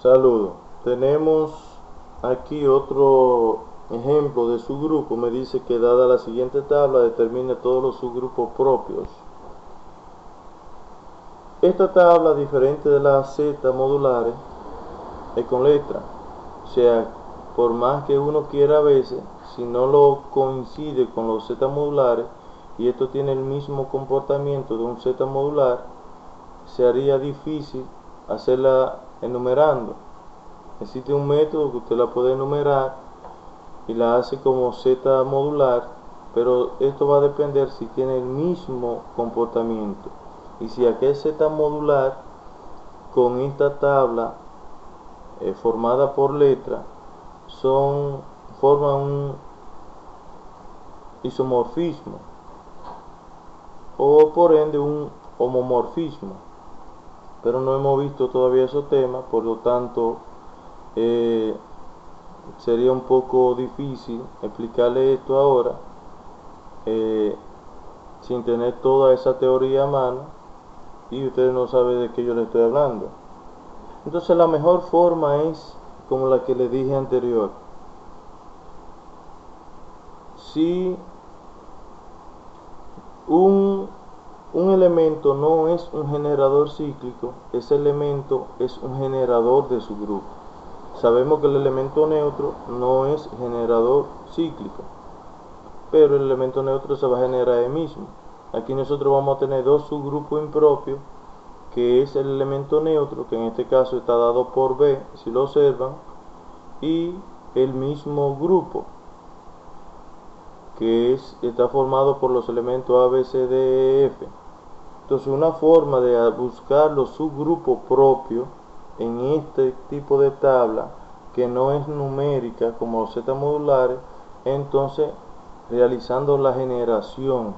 Saludos. Tenemos aquí otro ejemplo de subgrupo. Me dice que dada la siguiente tabla determine todos los subgrupos propios. Esta tabla, diferente de las z modulares, es con letra. O sea, por más que uno quiera a veces, si no lo coincide con los z modulares y esto tiene el mismo comportamiento de un z modular, se haría difícil hacerla enumerando. Existe un método que usted la puede enumerar y la hace como z modular, pero esto va a depender si tiene el mismo comportamiento y si aquel z modular con esta tabla formada por letra forman un isomorfismo o por ende un homomorfismo, pero no hemos visto todavía esos temas, por lo tanto sería un poco difícil explicarle esto ahora sin tener toda esa teoría a mano y ustedes no saben de qué yo les estoy hablando. Entonces la mejor forma es como la que les dije anterior. Si un elemento no es un generador cíclico, ese elemento es un generador de su grupo. Sabemos que el elemento neutro no es generador cíclico, pero el elemento neutro se va a generar él mismo. Aquí nosotros vamos a tener dos subgrupos impropios, que es el elemento neutro, que en este caso está dado por B, si lo observan, y el mismo grupo, que está formado por los elementos A, B, C, D, E, F. Entonces una forma de buscar los subgrupos propios en este tipo de tabla, que no es numérica como los z modulares, entonces realizando la generación.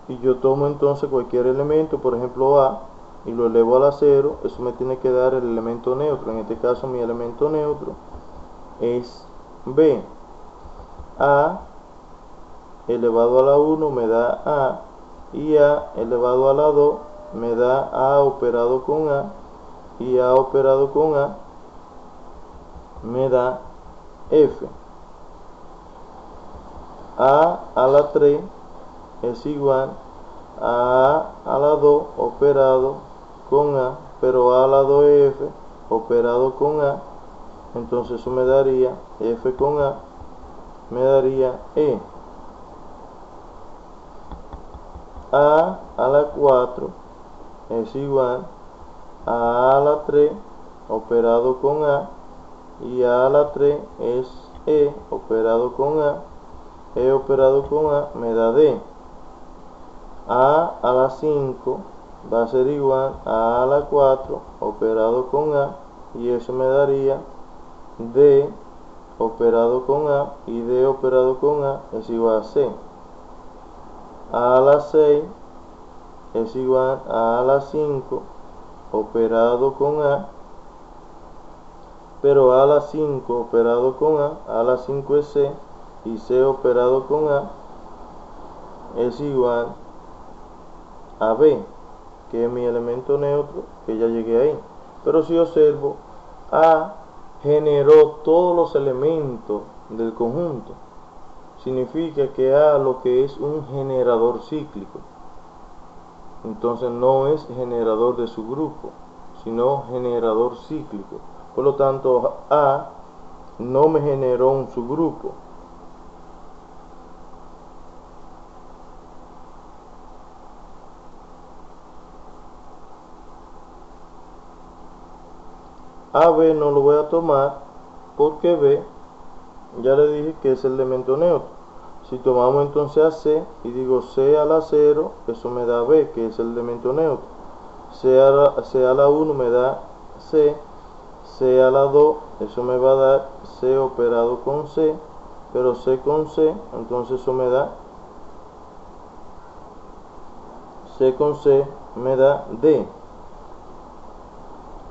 Y yo tomo entonces cualquier elemento, por ejemplo A, y lo elevo a la 0, eso me tiene que dar el elemento neutro. En este caso mi elemento neutro es B. A elevado a la 1 me da A, y A elevado a la 2 me da A operado con A, y A operado con A me da F. A la 3 es igual a la 2 operado con A, pero A la 2 es F operado con A, entonces eso me daría F con A, me daría E. A la 4 es igual a la 3 operado con A, y A la 3 es E operado con A, E operado con A me da D. A la 5 va a ser igual a la 4 operado con A, y eso me daría D operado con A, y D operado con A es igual a C. A la 6 es igual a la 5 operado con A, pero A la 5 operado con A la 5 es C, y C operado con A es igual a B, que es mi elemento neutro, que ya llegué ahí. Pero si observo, A generó todos los elementos del conjunto. Significa que A lo que es un generador cíclico. Entonces no es generador de su grupo, sino generador cíclico. Por lo tanto, A no me generó un subgrupo. A B no lo voy a tomar porque B ya le dije que es el elemento neutro. Si tomamos entonces a C y digo C a la 0, eso me da B, que es el elemento neutro. C a la 1 me da C, C a la 2, eso me va a dar C operado con C, pero C con C, entonces eso me da C con C me da D.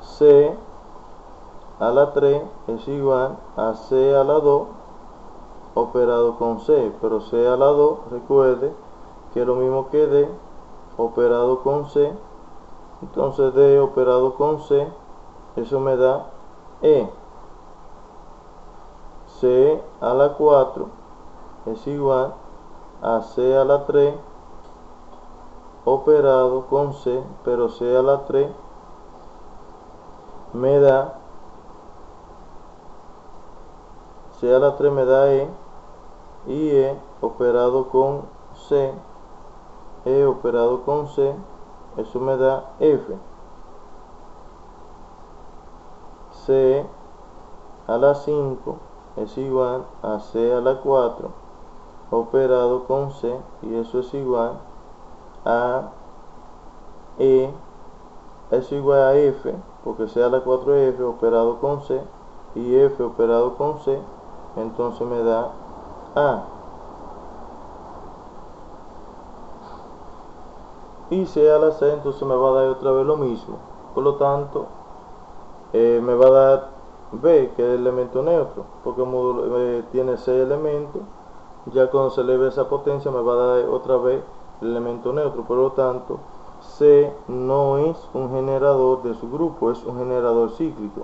C a la 3 es igual a C a la 2 operado con C, pero C a la 2, recuerde que es lo mismo que D operado con C, entonces D operado con C, eso me da E. C a la 4 es igual a C a la 3 operado con C, pero C a la 3 me da C a la 3 me da E, y E operado con C, E operado con C, eso me da F. C a la 5 es igual a C a la 4 operado con C, y eso es igual a E, eso es igual a F, porque C a la 4 es F operado con C, y F operado con C, entonces me da A. Y C a la 6 entonces me va a dar otra vez lo mismo, por lo tanto me va a dar B, que es el elemento neutro, porque el módulo tiene 6 elementos. Ya cuando se eleve esa potencia me va a dar otra vez el elemento neutro, por lo tanto C no es un generador de su grupo, es un generador cíclico.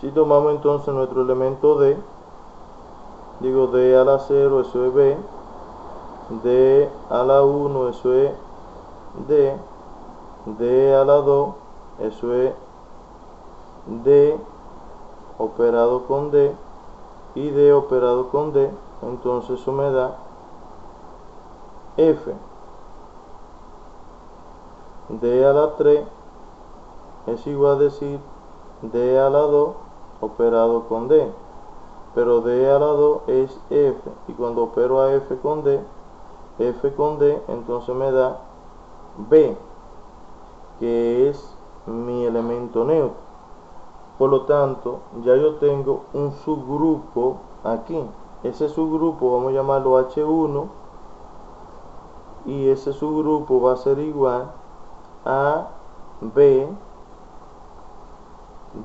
Si tomamos entonces nuestro elemento D, digo D a la 0, eso es B, D a la 1, eso es D, D a la 2, eso es D operado con D, y D operado con D, entonces eso me da F. D a la 3 es igual a decir D a la 2 operado con D, pero D a la 2 es F, y cuando opero a F con D, entonces me da B, que es mi elemento neutro. Por lo tanto, ya yo tengo un subgrupo aquí. Ese subgrupo vamos a llamarlo H1, y ese subgrupo va a ser igual a B,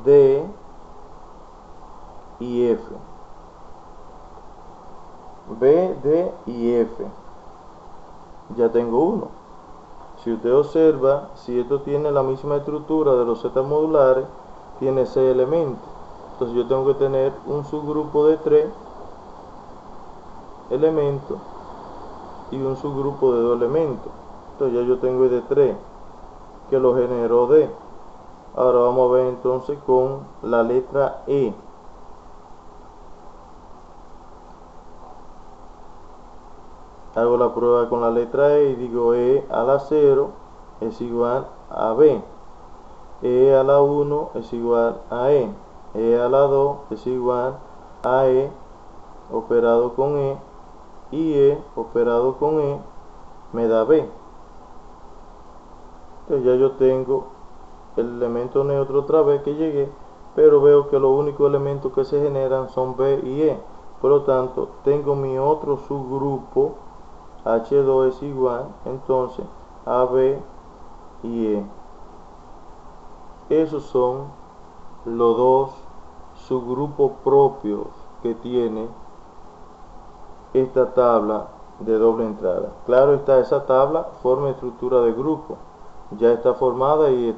D y F. B, D y F. Ya tengo uno. Si usted observa, si esto tiene la misma estructura de los Z modulares, tiene 6 elementos. Entonces yo tengo que tener un subgrupo de 3 elementos y un subgrupo de 2 elementos. Entonces ya yo tengo el de 3, que lo generó D. Ahora vamos a ver entonces con la letra E. Hago la prueba con la letra E y digo E a la 0 es igual a B. E a la 1 es igual a E. E a la 2 es igual a E operado con E, y E operado con E me da B. Entonces ya yo tengo el elemento neutro otra vez que llegué, pero veo que los únicos elementos que se generan son B y E. Por lo tanto, tengo mi otro subgrupo, H2 es igual entonces a B y E. Esos son los dos subgrupos propios que tiene esta tabla de doble entrada. Claro está, esa tabla forma estructura de grupo, ya está formada y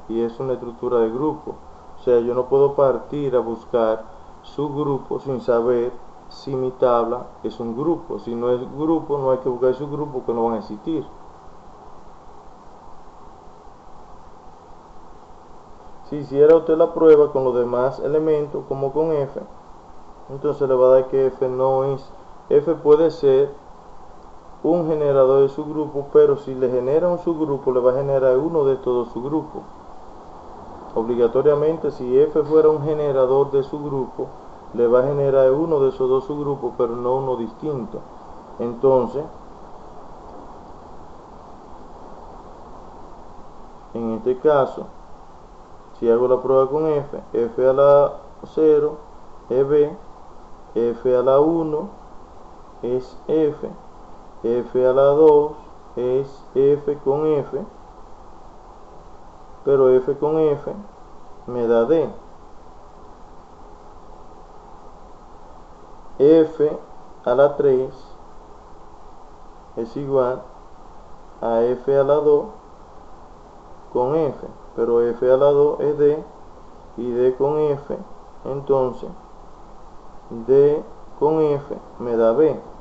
es una estructura de grupo. O sea, yo no puedo partir a buscar subgrupos sin saber si mi tabla es un grupo. Si no es grupo, no hay que buscar subgrupos que no van a existir. Si hiciera usted la prueba con los demás elementos, como con F, entonces le va a dar que F no es. F puede ser un generador de subgrupo, pero si le genera un subgrupo, le va a generar uno de estos dos subgrupos. Obligatoriamente, si F fuera un generador de subgrupo, le va a generar uno de esos dos subgrupos, pero no uno distinto. Entonces, en este caso, si hago la prueba con F, F a la 0 es B, F a la 1 es F, F a la 2 es F con F, pero F con F me da D. F a la 3 es igual a F a la 2 con F, pero F a la 2 es D, y D con F, entonces D con F me da B.